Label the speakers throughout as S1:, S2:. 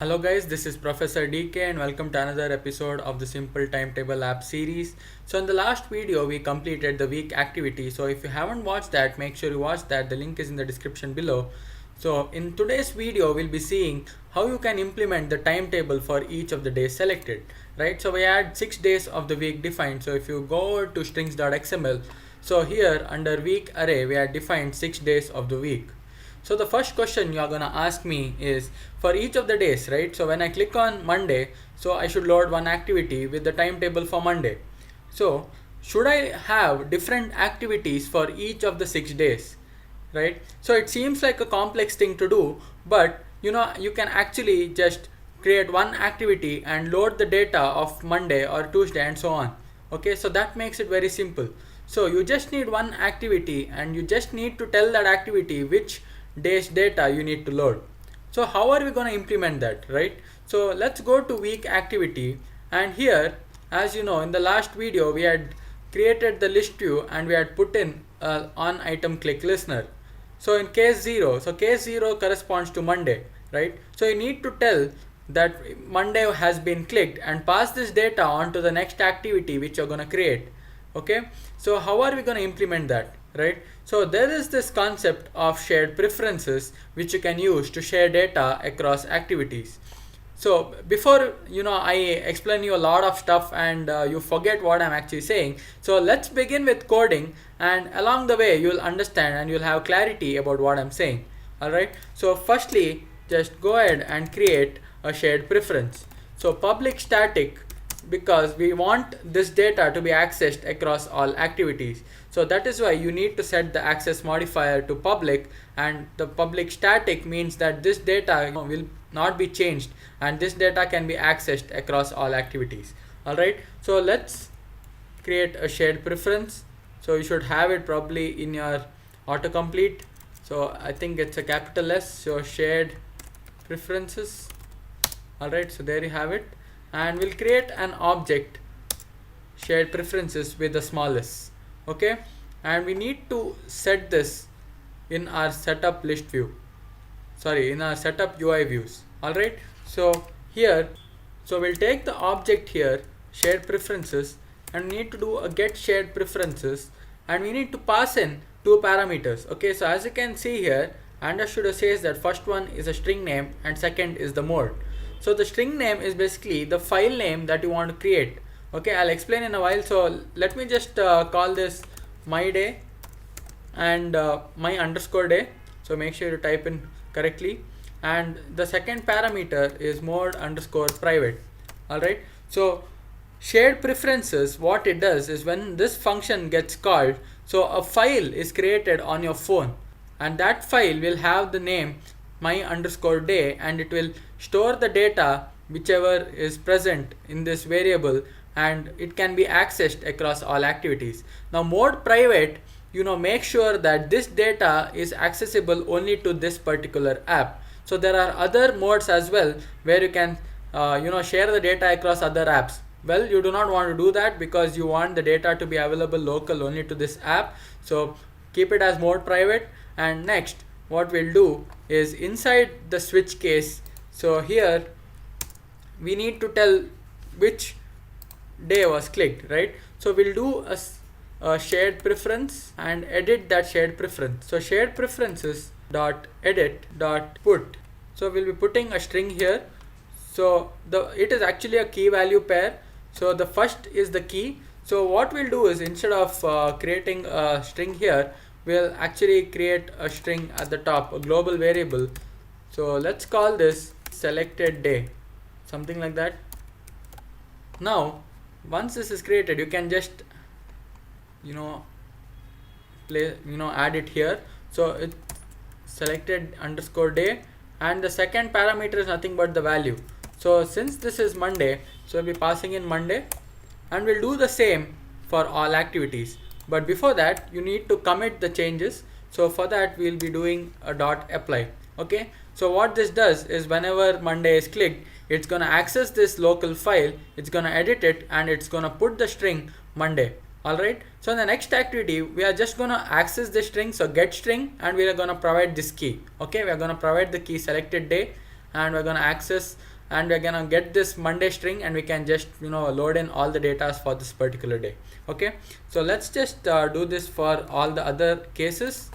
S1: Hello guys, this is Professor DK and welcome to another episode of the SImple Timetable App series. So in the last video we completed the week activity. So if you haven't watched that, make sure you watch that. The link is in the description below. So in today's video we'll be seeing how you can implement the timetable for each of the days selected. Right? So we had 6 days of the week defined. So if you go to strings.xml, so here under week array we had defined 6 days of the week. So the first question you are gonna ask me is for each of the days, right? So when I click on Monday, so I should load one activity with the timetable for Monday. So should I have different activities for each of the 6 days, right? So it seems like a complex thing to do, but you can actually just create one activity and load the data of Monday or Tuesday and so on. Okay, so that makes it very simple. So you just need one activity and you just need to tell that activity which day's data you need to load. So how are we going to implement that, right? So let's go to week activity, and here, as you know, in the last video we had created the list view and we had put in on item click listener. So in case 0, so case 0 corresponds to Monday, right? So you need to tell that Monday has been clicked and pass this data on to the next activity which you're going to create. Okay, so how are we going to implement that, right? So there is this concept of shared preferences which you can use to share data across activities. So before I explain you a lot of stuff and you forget what I'm actually saying, so let's begin with coding, and along the way you'll understand and you'll have clarity about what I'm saying. Alright, so firstly just go ahead and create a shared preference. So public static, because we want this data to be accessed across all activities. So that is why you need to set the access modifier to public, and the public static means that this data will not be changed and this data can be accessed across all activities. Alright, so let's create a shared preference. So you should have it probably in your autocomplete. So I think it's a capital S, so shared preferences. Alright, so there you have it, and we'll create an object shared preferences with the smallest. Okay, and we need to set this in our setup list view, in our setup UI views. Alright, so here, so we'll take the object here shared preferences and we need to do a get shared preferences, and we need to pass in two parameters. Okay, so as you can see here, understood says that first one is a string name and second is the mode. So the string name is basically the file name that you want to create. Okay, I'll explain in a while. So let me just call this my day and my underscore day. So make sure you type in correctly. And the second parameter is mode underscore private. Alright, so shared preferences, what it does is when this function gets called, so a file is created on your phone, and that file will have the name my underscore day, and it will store the data whichever is present in this variable, and it can be accessed across all activities. Now mode private, make sure that this data is accessible only to this particular app. So there are other modes as well where you can share the data across other apps. Well, you do not want to do that because you want the data to be available local only to this app. So keep it as mode private. And next, what we'll do is inside the switch case, so here we need to tell which day was clicked, right? So we'll do a shared preference and edit that shared preference. So shared preferences dot edit dot put. So we'll be putting a string here. So it is actually a key value pair. So the first is the key. So what we'll do is instead of creating a string here, we'll actually create a string at the top, a global variable. So let's call this selected day, something like that. Now once this is created, you can just add it here. So it's selected underscore day, and the second parameter is nothing but the value. So since this is Monday, so we'll be passing in Monday, and we'll do the same for all activities. But before that, you need to commit the changes. So for that, we'll be doing a dot apply. Okay, so what this does is whenever Monday is clicked, it's going to access this local file, it's going to edit it, and it's going to put the string Monday. Alright, so in the next activity we are just going to access the string, so get string, and we are going to provide this key. Okay, we are going to provide the key selected day, and we're going to access and we're gonna get this Monday string, and we can just load in all the data for this particular day. Okay, so let's just do this for all the other cases.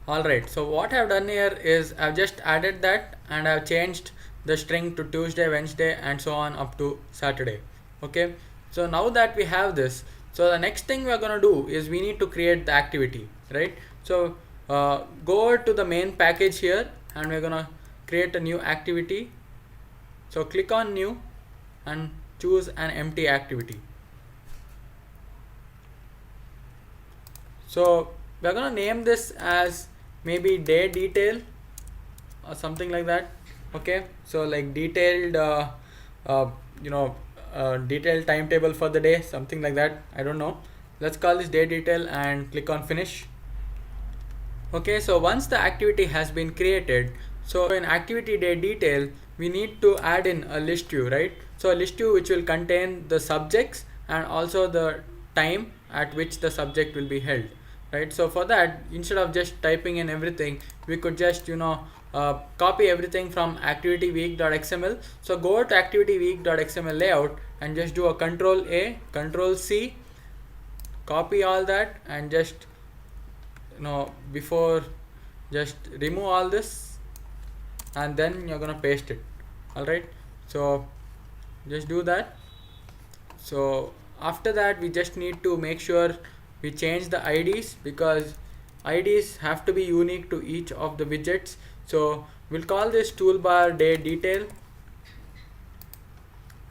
S1: Alright, so what I've done here is I've just added that, and I've changed the string to Tuesday, Wednesday, and so on up to Saturday. Okay, so now that we have this, so the next thing we're gonna do is we need to create the activity, right? So go over to the main package here, and we're gonna create a new activity. So click on new and choose an empty activity. So we're gonna name this as maybe day detail or something like that. Okay, so like detailed detailed timetable for the day, something like that, I don't know. Let's call this day detail and click on finish. Okay, so once the activity has been created, so in activity day detail we need to add in a list view, right? So a list view which will contain the subjects and also the time at which the subject will be held, right? So for that, instead of just typing in everything, we could just copy everything from activityweek.xml. So go to activityweek.xml layout and just do a Control A, Control C, copy all that, and just before just remove all this, and then you're gonna paste it. All right, so just do that. So after that, we just need to make sure we change the IDs, because IDs have to be unique to each of the widgets. So we'll call this toolbar day detail,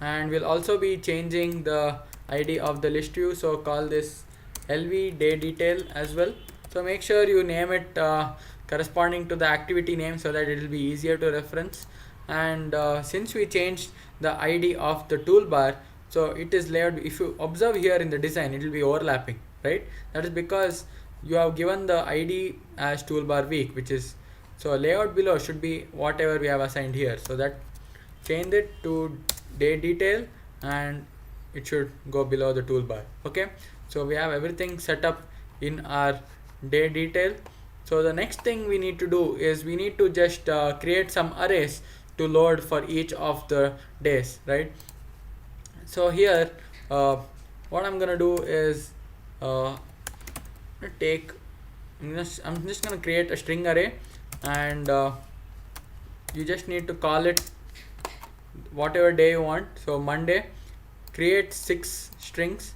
S1: and we'll also be changing the ID of the list view, so call this LV day detail as well. So make sure you name it corresponding to the activity name, so that it will be easier to reference. And since we changed the ID of the toolbar, so it is layered. If you observe here in the design, it will be overlapping, right? That is because you have given the ID as toolbar week, which is, so layout below should be whatever we have assigned here. So that change it to day detail, and it should go below the toolbar. Okay, so we have everything set up in our day detail. So the next thing we need to do is we need to just create some arrays to load for each of the days, right? So here what I'm gonna do is I'm just gonna create a string array, and you just need to call it whatever day you want. So Monday, create 6 strings.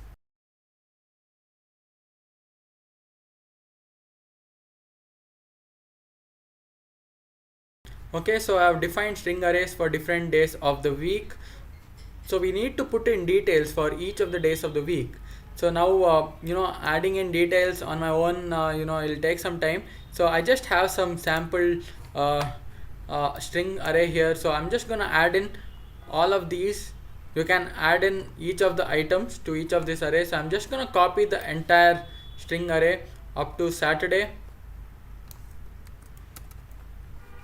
S1: Okay, so I have defined string arrays for different days of the week. So we need to put in details for each of the days of the week. So now adding in details on my own, it'll take some time. So I just have some sample string array here. So I'm just gonna add in all of these. You can add in each of the items to each of these arrays. So I'm just gonna copy the entire string array up to Saturday,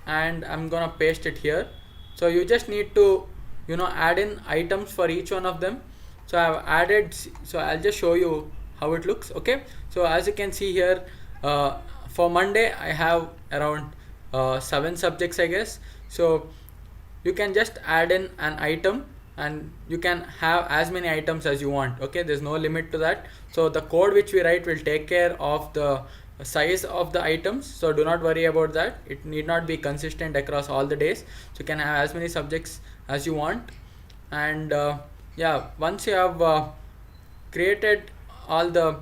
S1: and I'm gonna paste it here. So you just need to add in items for each one of them. So I've added, so I'll just show you how it looks. Okay, so as you can see here, for Monday I have around 7 subjects, I guess. So you can just add in an item, and you can have as many items as you want. Okay, there's no limit to that. So the code which we write will take care of the size of the items, so do not worry about that. It need not be consistent across all the days, so you can have as many subjects as you want. And yeah, once you have created all the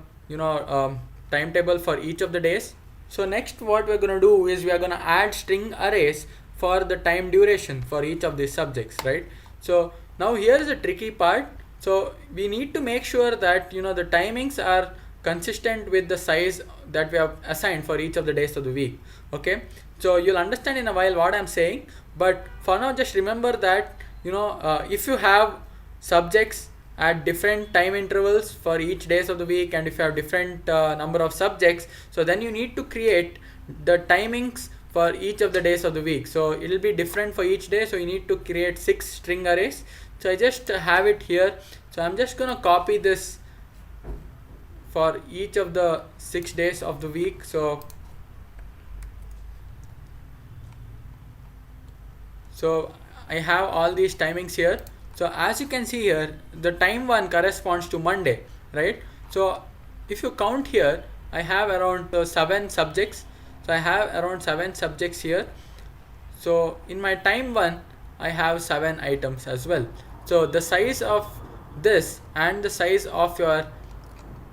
S1: timetable for each of the days, so next what we're going to do is we are going to add string arrays for the time duration for each of these subjects, right? So now here is a tricky part. So we need to make sure that the timings are consistent with the size that we have assigned for each of the days of the week. Okay, so you'll understand in a while what I'm saying, but for now just remember that if you have subjects at different time intervals for each days of the week, and if you have different number of subjects, so then you need to create the timings for each of the days of the week. So it will be different for each day, so you need to create 6 string arrays. So I just have it here. So I'm just gonna copy this for each of the 6 days of the week. So So I have all these timings here. So as you can see here, the time one corresponds to Monday, right? So if you count here, I have around 7 subjects. So I have around 7 subjects here. So in my time one, I have 7 items as well. So the size of this and the size of your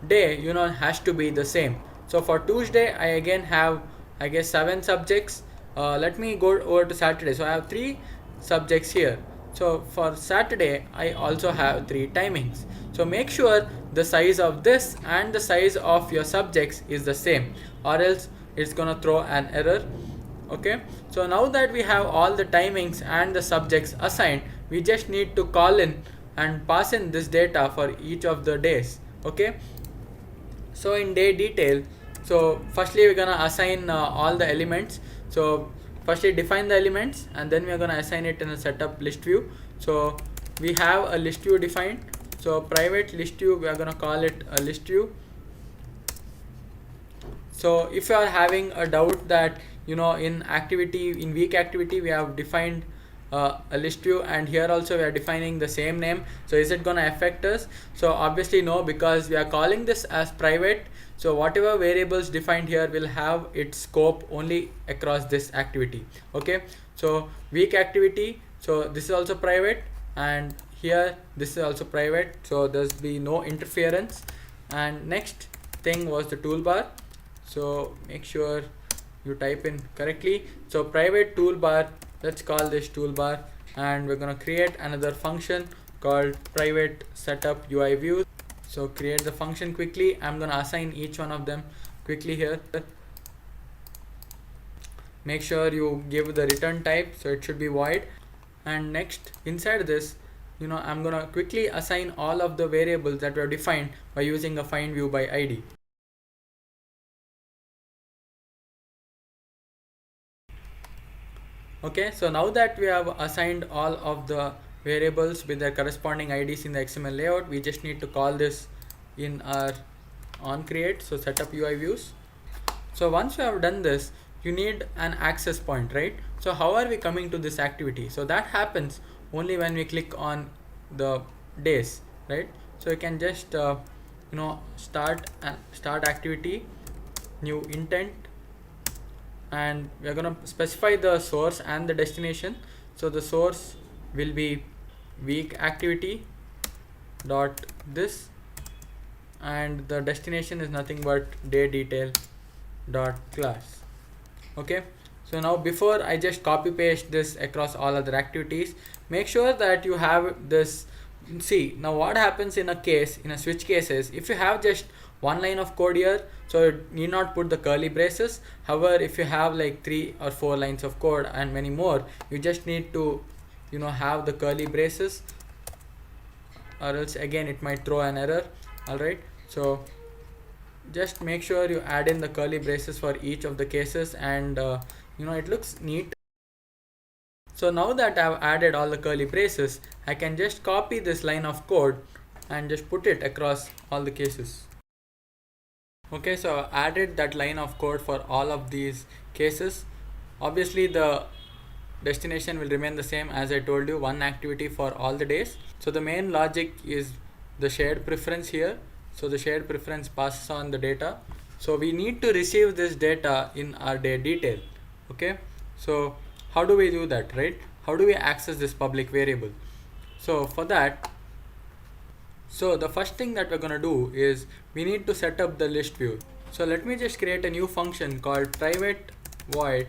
S1: day, has to be the same. So for Tuesday, I again have, I guess, 7 subjects. Let me go over to Saturday. So I have 3 subjects here. So for Saturday, I also have 3 timings. So make sure the size of this and the size of your subjects is the same, or else it's gonna throw an error. Okay, so now that we have all the timings and the subjects assigned, we just need to call in and pass in this data for each of the days. Okay, so in day detail, so firstly we're gonna assign all the elements. So firstly define the elements, and then we're gonna assign it in a setup list view. So we have a list view defined. So private list view, we are gonna call it a list view. So if you are having a doubt that in week activity we have defined a list view, and here also we are defining the same name, so is it gonna affect us? So obviously no, because we are calling this as private. So whatever variables defined here will have its scope only across this activity. Okay, so week activity, so this is also private, and here this is also private, so there's be no interference. And next thing was the toolbar. So make sure you type in correctly. So private toolbar, let's call this toolbar, and we're gonna create another function called private setup UI views. So create the function quickly. I'm gonna assign each one of them quickly here. Make sure you give the return type, so it should be void. And next, inside this, I'm gonna quickly assign all of the variables that were defined by using a find view by ID. Okay, so now that we have assigned all of the variables with their corresponding IDs in the XML layout, we just need to call this in our onCreate, so setup UI views. So once you have done this, you need an access point, right? So how are we coming to this activity? So that happens only when we click on the days, right? So you can just start activity, new intent, and we are going to specify the source and the destination. So the source will be week activity dot this, and the destination is nothing but day detail dot class. Okay, so now before I just copy paste this across all other activities, make sure that you have this. See, now what happens in a switch cases, if you have just one line of code here, so you need not put the curly braces. However, if you have like 3 or 4 lines of code and many more, you just need to have the curly braces, or else again it might throw an error. Alright, so just make sure you add in the curly braces for each of the cases, and it looks neat. So now that I've added all the curly braces, I can just copy this line of code and just put it across all the cases. Okay, so I added that line of code for all of these cases. Obviously the destination will remain the same, as I told you, one activity for all the days. So the main logic is the shared preference here. So the shared preference passes on the data. So we need to receive this data in our day detail. Okay, so how do we do that, right? How do we access this public variable? So for that, so the first thing that we're going to do is we need to set up the list view. So let me just create a new function called private void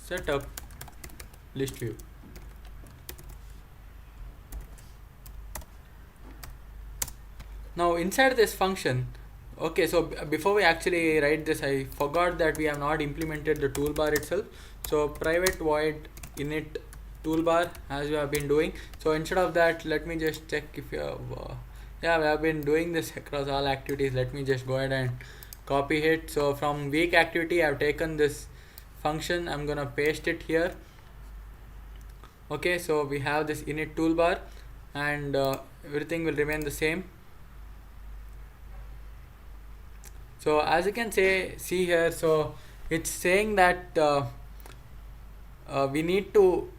S1: setup list view. Now inside this function, okay, so before we actually write this, I forgot that we have not implemented the toolbar itself. So private void init toolbar, as we have been doing. So instead of that, let me just check if you have yeah, we have been doing this across all activities. Let me just go ahead and copy it. So from week activity, I've taken this function, I'm gonna paste it here. Okay, so we have this init toolbar, and everything will remain the same. So as you can see here, so it's saying that we need to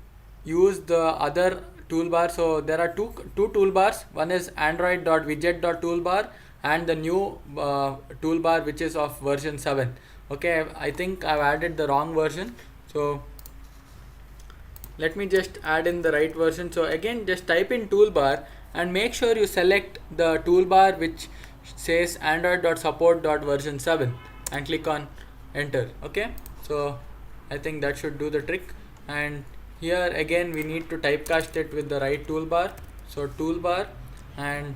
S1: use the other toolbar. So there are two toolbars. One is android.widget.toolbar and the new toolbar which is of version 7. Okay, I think I've added the wrong version, so let me just add in the right version. So again, just type in toolbar and make sure you select the toolbar which says android.support.version 7 and click on enter. Okay, so I think that should do the trick. And here again we need to typecast it with the right toolbar. So toolbar, and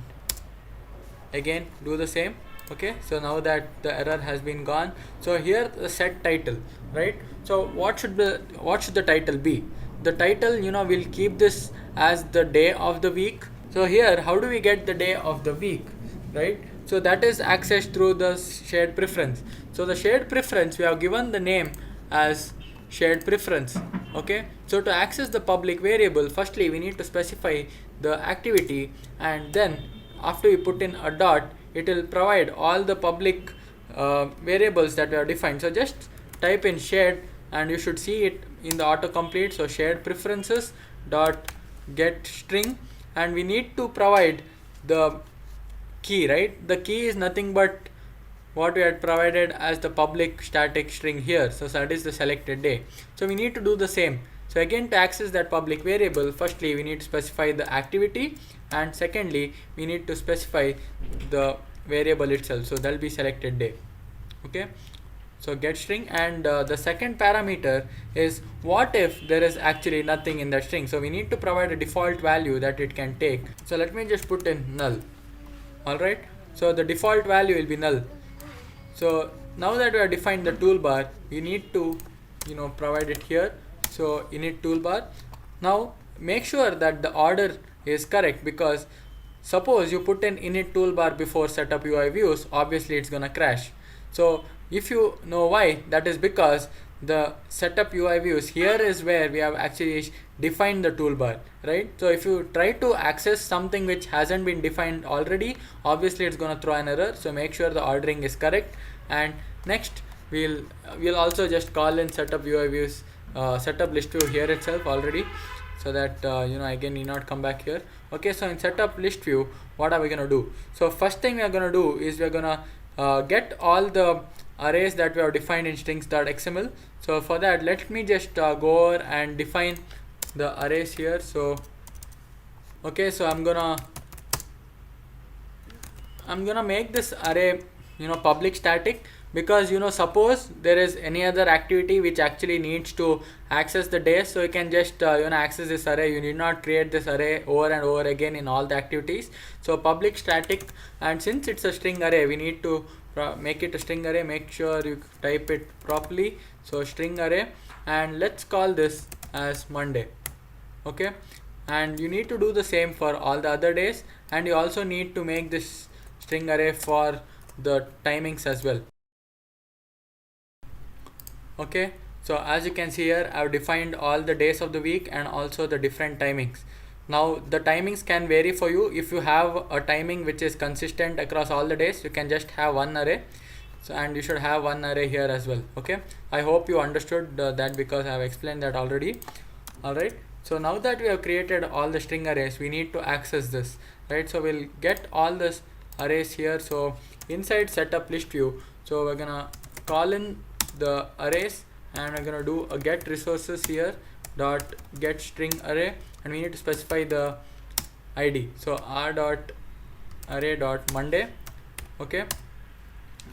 S1: again do the same. Okay, so now that the error has been gone, so here the set title, right? So what should the title be? The title, we'll keep this as the day of the week. So here, how do we get the day of the week, right? So that is accessed through the shared preference. So the shared preference, we have given the name as shared preference. Okay, so to access the public variable, firstly we need to specify the activity, and then after we put in a dot, it will provide all the public variables that we have defined. So just type in shared and you should see it in the autocomplete. So shared preferences dot get string, and we need to provide the key, right? The key is nothing but what we had provided as the public static string here. So that is the selected day. So we need to do the same. So again, to access that public variable, firstly we need to specify the activity, and secondly we need to specify the variable itself. So that will be selected day. Okay, so get string, and the second parameter is what if there is actually nothing in that string. So we need to provide a default value that it can take. So let me just put in null. Alright, so the default value will be null. So now that we have defined the toolbar, we need to provide it here. So init toolbar. Now make sure that the order is correct, because suppose you put in init toolbar before setup UI views, obviously it's gonna crash. So if you know why, that is because the setup UI views here is where we have actually defined the toolbar, right? So if you try to access something which hasn't been defined already, obviously it's going to throw an error. So make sure the ordering is correct. And next we'll also just call in setup UI views, setup list view here itself already, so that again need not come back here. Okay, so in setup list view, what are we going to do? So first thing we are going to do is we're going to get all the arrays that we have defined in strings.xml. So for that, let me just go over and define the arrays here. So okay, so I'm gonna make this array public static, because suppose there is any other activity which actually needs to access the days, so you can just access this array. You need not create this array over and over again in all the activities. So public static, and since it's a string array, we need to make it a string array. Make sure you type it properly. So string array, and let's call this as Monday. Okay, and you need to do the same for all the other days, and you also need to make this string array for the timings as well. Okay, so as you can see here, I've defined all the days of the week and also the different timings. Now the timings can vary for you. If you have a timing which is consistent across all the days, you can just have one array. So, and you should have one array here as well. Okay, I hope you understood that, because I have explained that already. Alright, so now that we have created all the string arrays, we need to access this, right? So we'll get all this arrays here. So inside setup list view, so we're gonna call in the arrays, and we're gonna do a get resources here dot get string array, and we need to specify the ID. So r dot array dot Monday. Okay,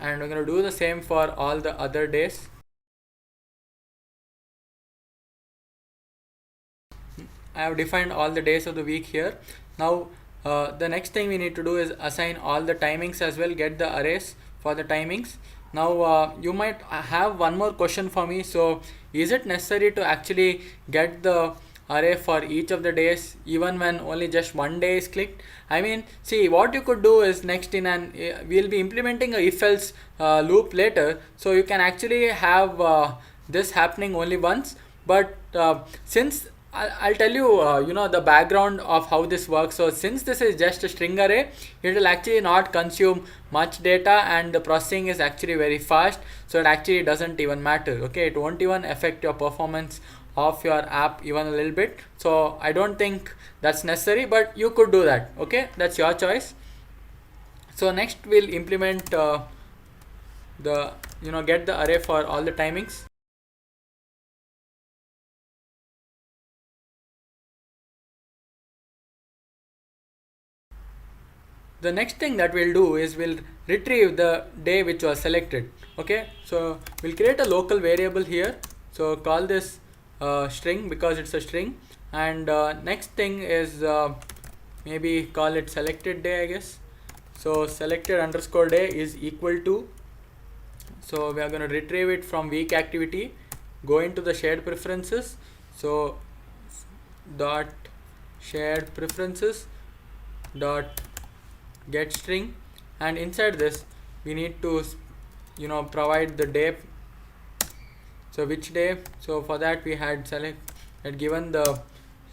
S1: and we're gonna do the same for all the other days. I have defined all the days of the week here. Now the next thing we need to do is assign all the timings as well, get the arrays for the timings. Now you might have one more question for me. So is it necessary to actually get the array for each of the days even when only just one day is clicked? I mean, see, what you could do is next in an we'll be implementing a if else loop later, so you can actually have this happening only once. But since I'll tell you, the background of how this works. So since this is just a string array, it will actually not consume much data, and the processing is actually very fast. So it actually doesn't even matter. Okay, it won't even affect your performance of your app even a little bit. So I don't think that's necessary, but you could do that. Okay, that's your choice. So next we'll implement the get the array for all the timings. The next thing that we'll do is we'll retrieve the day which was selected. Okay, so we'll create a local variable here, so call this string because it's a string, and next thing is maybe call it selected day, I guess. So selected underscore day is equal to, so we are going to retrieve it from week activity, go into the shared preferences, so dot shared preferences dot get string, and inside this we need to provide the day. So which day? So for that we had given the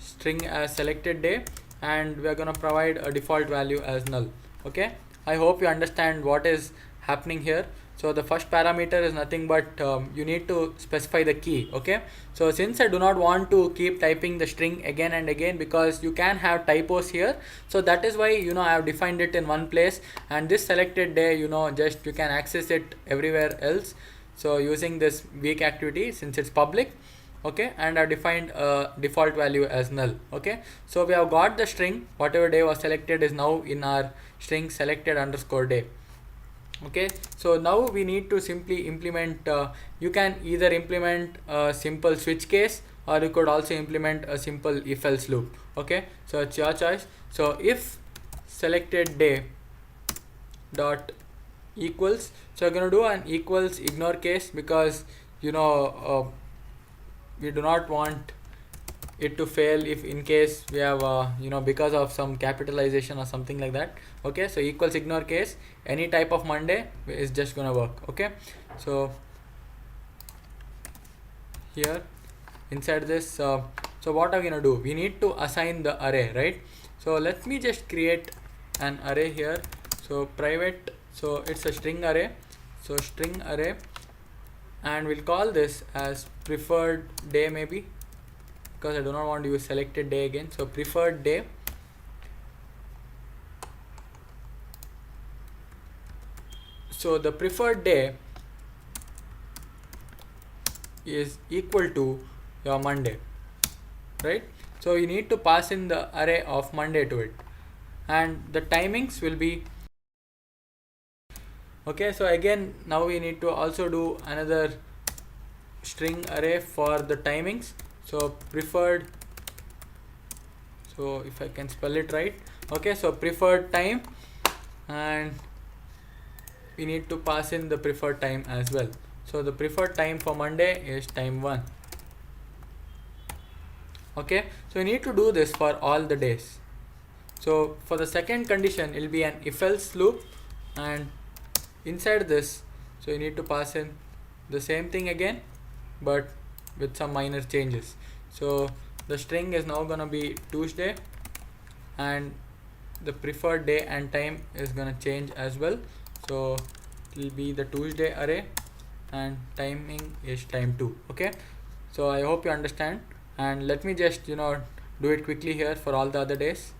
S1: string as selected day, and we are going to provide a default value as null. Okay, I hope you understand what is happening here. So the first parameter is nothing but you need to specify the key. Okay, so since I do not want to keep typing the string again and again because you can have typos here, so that is why I have defined it in one place, and this selected day just you can access it everywhere else. So using this week activity, since it's public, okay, and I defined a default value as null. Okay, so we have got the string, whatever day was selected is now in our string selected underscore day. Okay, so now we need to simply implement you can either implement a simple switch case, or you could also implement a simple if else loop. Okay, so it's your choice. So if selected day dot equals, so we're going to do an equals ignore case because we do not want it to fail if in case we have because of some capitalization or something like that. Okay, so equals ignore case, any type of Monday is just gonna work. Okay, so here inside this, so what are we gonna do? We need to assign the array, right? So let me just create an array here. So private, so it's a string array, so string array, and we'll call this as preferred day maybe, because I do not want to use selected day again. So preferred day, so the preferred day is equal to your Monday, right? So you need to pass in the array of Monday to it, and the timings will be okay. So again, now we need to also do another string array for the timings. So preferred, so if I can spell it right, okay, so preferred time, and we need to pass in the preferred time as well. So the preferred time for Monday is time 1. Okay, so we need to do this for all the days. So for the second condition, it will be an if else loop, and inside this, so you need to pass in the same thing again, but with some minor changes. So the string is now gonna be Tuesday, and the preferred day and time is gonna change as well. So it will be the Tuesday array, and timing is time 2. Okay, so I hope you understand, and let me just do it quickly here for all the other days.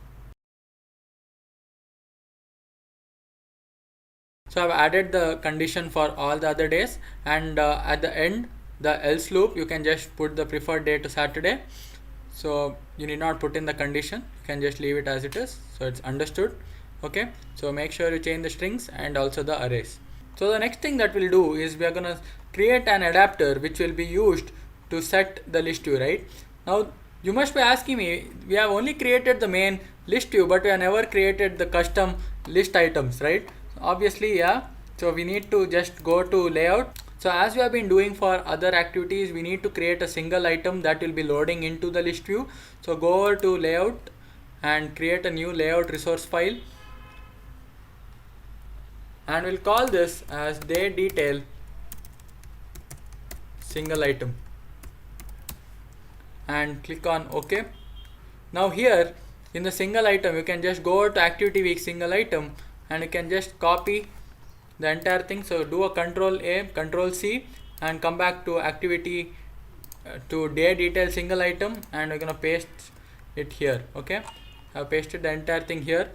S1: So I've added the condition for all the other days, and at the end, the else loop, you can just put the preferred day to Saturday. So you need not put in the condition, you can just leave it as it is, so it's understood. Okay, so make sure you change the strings and also the arrays. So the next thing that we'll do is we are gonna create an adapter which will be used to set the list view, right? Now you must be asking me, we have only created the main list view, but we have never created the custom list items, right? Obviously, yeah. So we need to just go to layout. So as we have been doing for other activities, we need to create a single item that will be loading into the list view. So go over to layout and create a new layout resource file, and we'll call this as day detail single item. and click on OK. Now here in the single item, you can just go to activity week single item and you can just copy the entire thing. So do a Control A, Control C and come back to activity to day detail single item, and we're gonna paste it here. Okay, I've pasted the entire thing here.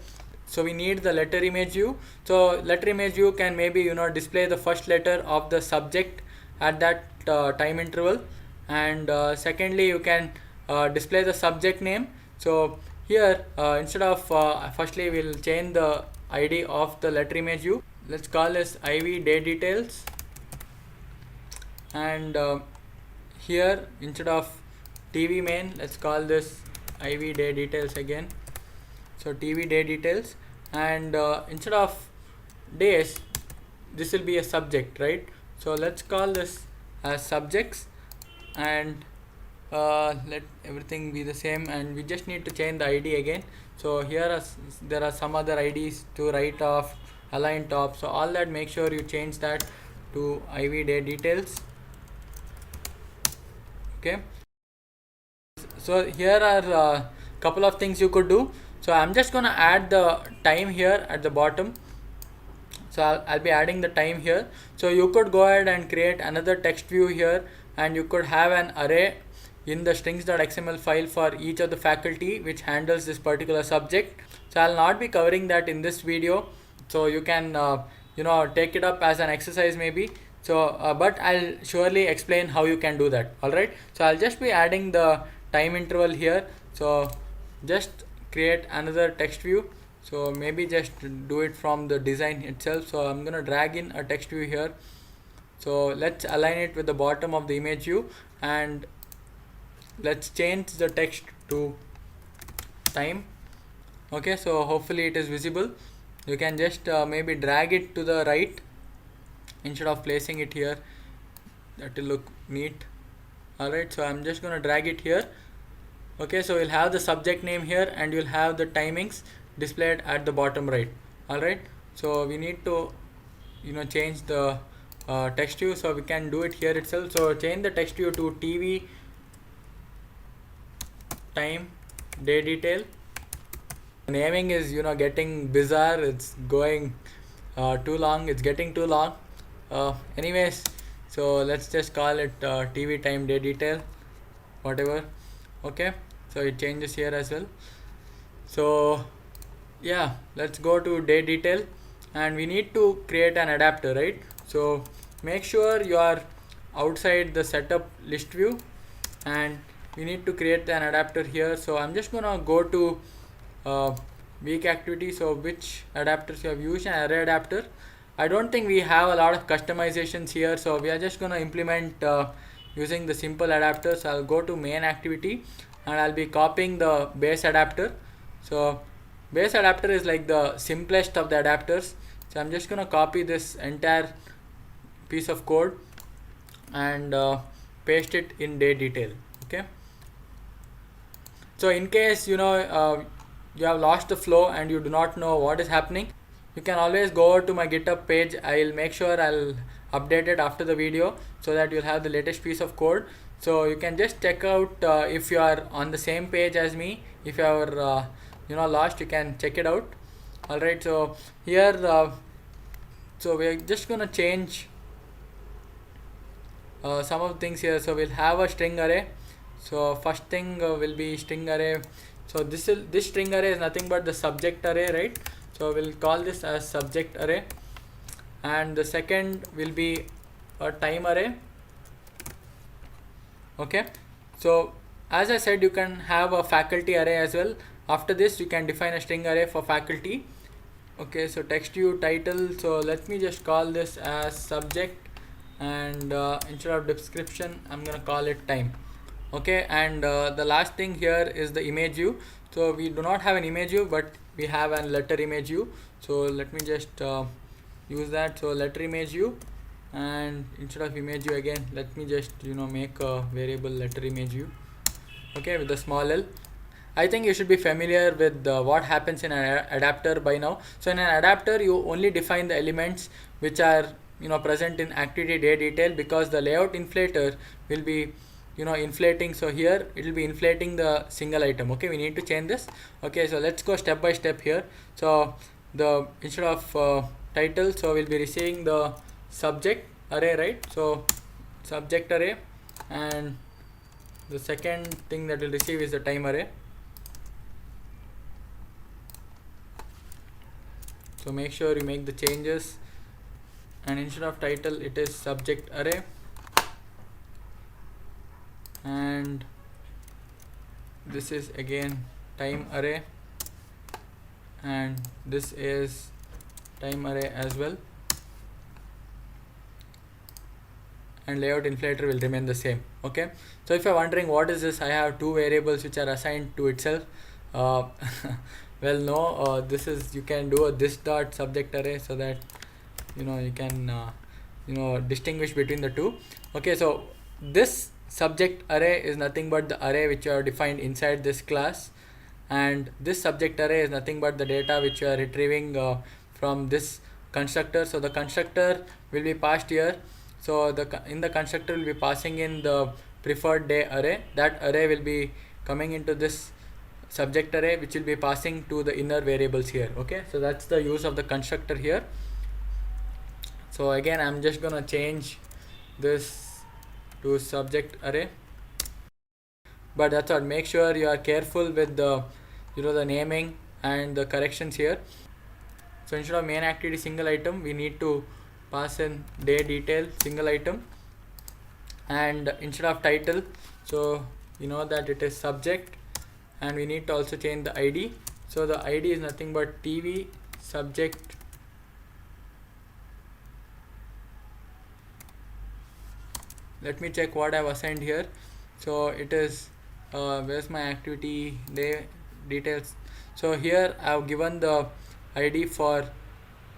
S1: So we need the letter image view. So letter image view can maybe display the first letter of the subject at that time interval, and secondly you can display the subject name. So here instead of firstly we'll change the ID of the letter image view. Let's call this IV day details, and here instead of TV main, let's call this IV day details again. So TV day details, and instead of days, this will be a subject, right? So let's call this as subjects, and let everything be the same, and we just need to change the ID again. So here there are some other IDs to right of, align top, so all that, make sure you change that to IV day details. Okay, so here are a couple of things you could do. So I'm just gonna add the time here at the bottom. So I'll be adding the time here. So you could go ahead and create another text view here, and you could have an array in the strings.xml file for each of the faculty which handles this particular subject. So I'll not be covering that in this video, so you can take it up as an exercise maybe. So but I'll surely explain how you can do that. Alright, so I'll just be adding the time interval here. So just create another text view. So maybe just do it from the design itself. So I'm gonna drag in a text view here. So let's align it with the bottom of the image view, and let's change the text to time. Okay, so hopefully it is visible. You can just maybe drag it to the right instead of placing it here. That will look neat. Alright, so I'm just gonna drag it here. Okay, so we'll have the subject name here, and you'll have the timings displayed at the bottom right. Alright, so we need to change the text view, so we can do it here itself. So change the text view to TV time day detail. Naming is getting bizarre. It's going too long. It's getting too long. Anyways, so let's just call it TV time day detail, whatever. Okay, so it changes here as well. So yeah, let's go to day detail, and we need to create an adapter, right? So make sure you are outside the setup list view, and we need to create an adapter here. So I'm just gonna go to week activity. So which adapters you have used? An array adapter. I don't think we have a lot of customizations here, so we are just gonna implement using the simple adapter. So I'll go to main activity, and I'll be copying the base adapter. So base adapter is like the simplest of the adapters. So I'm just gonna copy this entire piece of code and paste it in day detail. Okay, so in case you have lost the flow and you do not know what is happening, you can always go over to my GitHub page. I'll make sure I'll update it after the video so that you'll have the latest piece of code. So you can just check out if you are on the same page as me. If you are lost, you can check it out. Alright, so here so we're just gonna change some of the things here. So we'll have a string array. So first thing will be string array. So this string array is nothing but the subject array, right? So we'll call this as subject array, and the second will be a time array. Okay, so as I said, you can have a faculty array as well. After this, you can define a string array for faculty. Okay, so text view title. So let me just call this as subject, and instead of description, I'm gonna call it time. Okay, and the last thing here is the image view. So we do not have an image view, but we have an letter image view. So let me just use that. So letter image view, and instead of image view again, let me just make a variable letter image view. Okay, with a small l. I think you should be familiar with what happens in an adapter by now. So in an adapter, you only define the elements which are present in activity day detail, because the layout inflator will be inflating. So here it will be inflating the single item. Okay, we need to change this. Okay, so let's go step by step here. So the instead of title, so we'll be receiving the subject array, right? So subject array, and the second thing that we'll receive is the time array. So make sure you make the changes, and instead of title it is subject array, and this is again time array, and this is time array as well, and layout inflator will remain the same. Okay, so if you're wondering what is this, I have two variables which are assigned to itself. Well, no, this is, you can do a this dot subject array, so that you can distinguish between the two. Okay, so this subject array is nothing but the array which you have defined inside this class, and this subject array is nothing but the data which you are retrieving from this constructor. So the constructor will be passed here. So in the constructor will be passing in the preferred day array. That array will be coming into this subject array, which will be passing to the inner variables here. Okay, so that's the use of the constructor here. So again, I'm just gonna change this to subject array, but that's all. Make sure you are careful with the the naming and the corrections here. So instead of main activity single item, we need to pass in day detail single item, and instead of title, so that it is subject, and we need to also change the ID. So the ID is nothing but TV subject let me check what I've assigned here. So it is where's my activity day details. So here I've given the ID for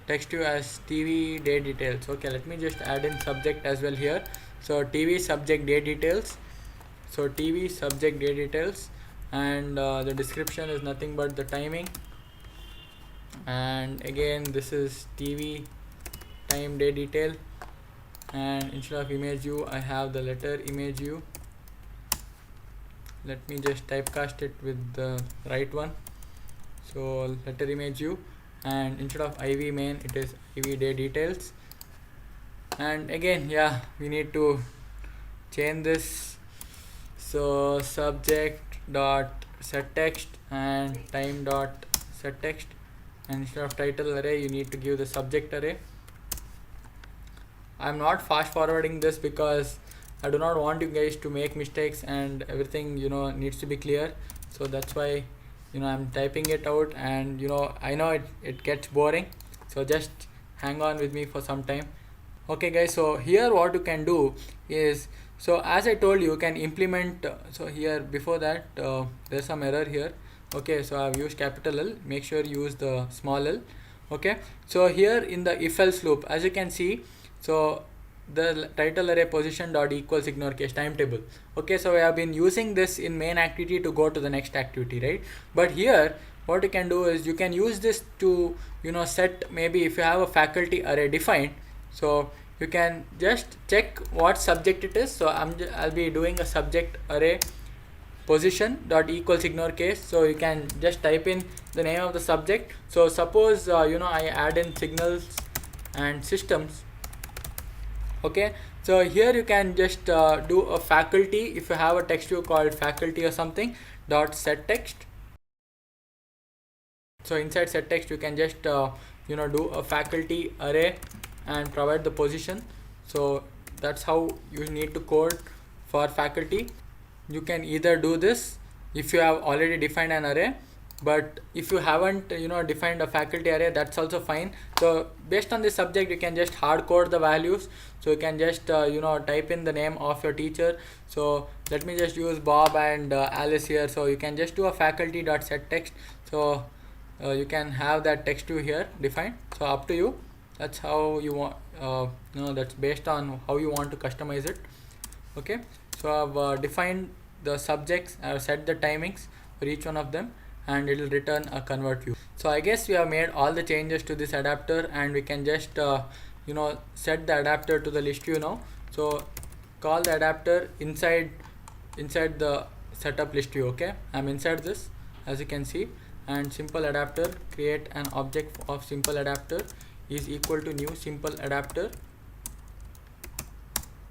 S1: text view as TV day details. Okay, let me just add in subject as well here. So TV subject day details, so TV subject day details, and the description is nothing but the timing, and again this is TV time day detail, and instead of image u I have the letter image u. Let me just typecast it with the right one. So letter image u, and instead of IV main it is IV day details, and again we need to change this. So subject dot set text and time dot set text, and instead of title array you need to give the subject array. I'm not fast forwarding this because I do not want you guys to make mistakes, and everything needs to be clear. So that's why I'm typing it out, and I know it gets boring, so just hang on with me for some time. Okay guys, so here what you can do is, so as I told you, you can implement so here before that there's some error here. Okay, so I've used capital L, make sure you use the small l. Okay, so here in the if else loop, as you can see, so the title array position dot equals ignore case timetable. Okay, so we have been using this in main activity to go to the next activity, right? But here what you can do is you can use this to set, maybe if you have a faculty array defined, so you can just check what subject it is. So I'll be doing a subject array position dot equals ignore case. So you can just type in the name of the subject. So suppose I add in signals and systems. Okay, so here you can just do a faculty, if you have a text view called faculty or something, dot set text. So inside set text you can just do a faculty array and provide the position. So that's how you need to code for faculty. You can either do this if you have already defined an array, but if you haven't defined a faculty array, that's also fine. So based on the subject you can just hard code the values. So you can just type in the name of your teacher. So let me just use Bob and Alice here. So you can just do a faculty dot set text. So you can have that text view here defined. So up to you, that's how you want that's based on how you want to customize it. Okay, so I've defined the subjects, I've set the timings for each one of them, and it will return a convert view. So I guess we have made all the changes to this adapter, and we can just set the adapter to the list view now. So call the adapter inside inside the setup list view. Okay, I'm inside this, as you can see, and simple adapter, create an object of simple adapter is equal to new simple adapter,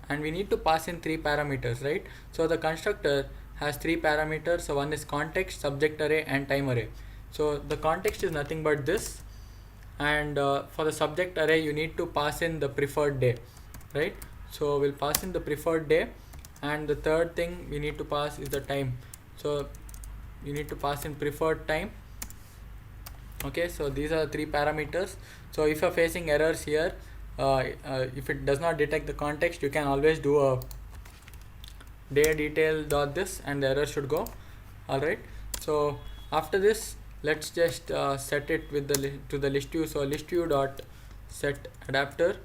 S1: and we need to pass in 3 parameters, right? So the constructor has 3 parameters. So one is context, subject array, and time array. So the context is nothing but this, and for the subject array you need to pass in the preferred day, right? So we'll pass in the preferred day, and the third thing we need to pass is the time. So you need to pass in preferred time. Okay, so these are the 3 parameters. So if you're facing errors here, if it does not detect the context, you can always do a day detail dot this and the error should go. Alright, so after this, let's just set it with to the list view. So list view dot set adapter,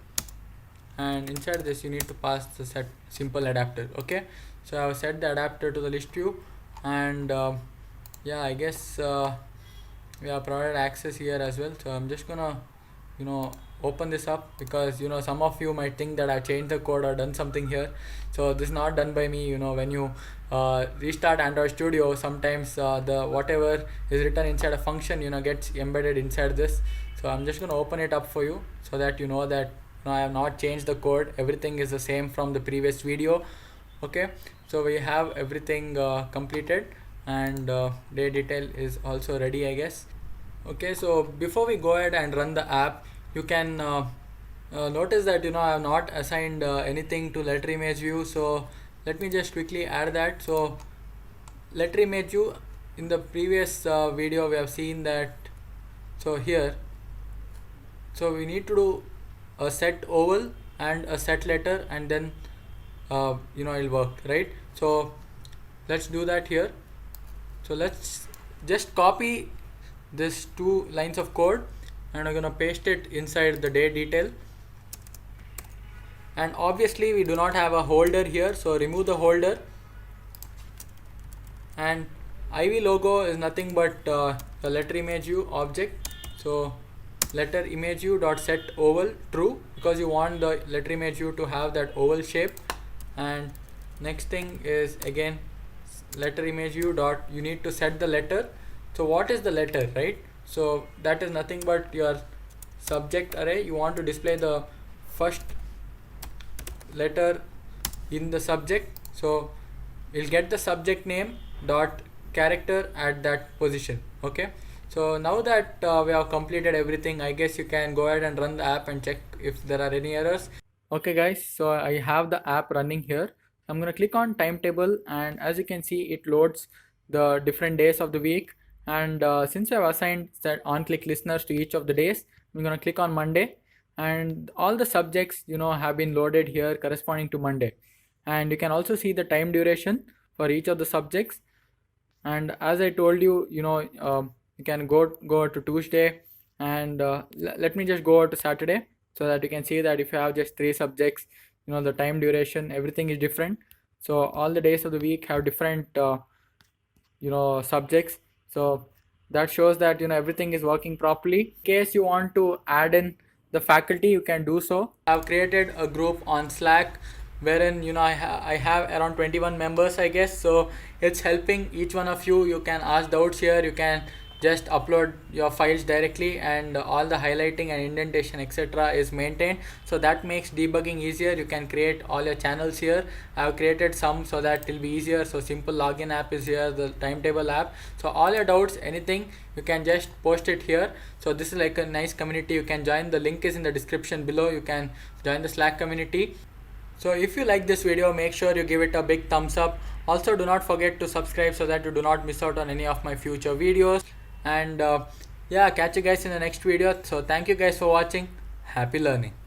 S1: and inside this you need to pass the set simple adapter. Okay, so I've set the adapter to the list view, and yeah, I guess we have provided access here as well. So I'm just gonna open this up, because some of you might think that I changed the code or done something here. So this is not done by me. When you restart Android Studio, sometimes the whatever is written inside a function gets embedded inside this. So I'm just gonna open it up for you so that you know that I have not changed the code. Everything is the same from the previous video. Okay, so we have everything completed, and day detail is also ready, I guess. Okay, so before we go ahead and run the app, you can notice that I have not assigned anything to letter image view. So let me just quickly add that. So letter image view, in the previous video we have seen that. So here, so we need to do a set oval and a set letter, and then it'll work, right? So let's do that here. So let's just copy this 2 lines of code, and I'm gonna paste it inside the day detail. And obviously we do not have a holder here, so remove the holder. And IV logo is nothing but the letter image view object. So letter image view dot set oval true, because you want the letter image view to have that oval shape. And next thing is again letter image view dot, you need to set the letter. So what is the letter, right? So that is nothing but your subject array. You want to display the first letter in the subject, so you'll get the subject name dot character at that position. Okay, so now that we have completed everything, I guess you can go ahead and run the app and check if there are any errors. Okay guys, so I have the app running here. I'm gonna click on timetable, and as you can see, it loads the different days of the week. And since I've assigned that on-click listeners to each of the days, I'm gonna click on Monday, and all the subjects have been loaded here corresponding to Monday. And you can also see the time duration for each of the subjects. And as I told you, you can go to Tuesday, and let me just go to Saturday, so that you can see that if you have just 3 subjects, the time duration, everything is different. So all the days of the week have different subjects. So that shows that everything is working properly. In case you want to add in the faculty, you can do so. I've created a group on Slack wherein I have around 21 members, I guess. So it's helping each one of you. You can ask doubts here, you can just upload your files directly, and all the highlighting and indentation etc. is maintained. So that makes debugging easier. You can create all your channels here. I have created some so that it will be easier. So simple login app is here, the timetable app. So all your doubts, anything, you can just post it here. So this is like a nice community. You can join, the link is in the description below. You can join the Slack community. So if you like this video, make sure you give it a big thumbs up. Also do not forget to subscribe so that you do not miss out on any of my future videos. And yeah, catch you guys in the next video. So thank you guys for watching. Happy learning.